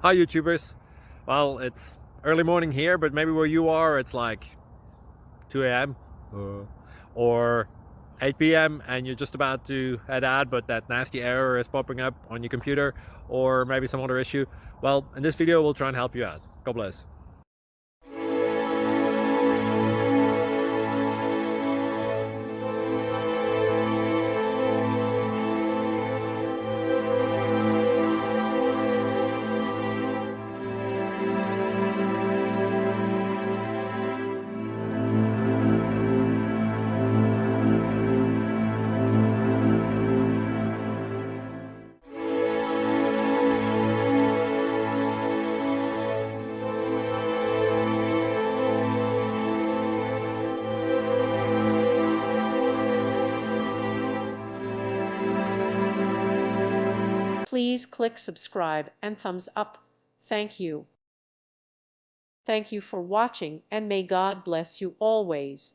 Hi YouTubers. Well, it's early morning here, but maybe where you are it's like 2 a.m. or 8 p.m. and you're just about to head out, but that nasty error is popping up on your computer, or maybe some other issue. Well, in this video we'll try and help you out. God bless. Please click subscribe and thumbs up. Thank you. Thank you for watching, and may God bless you always.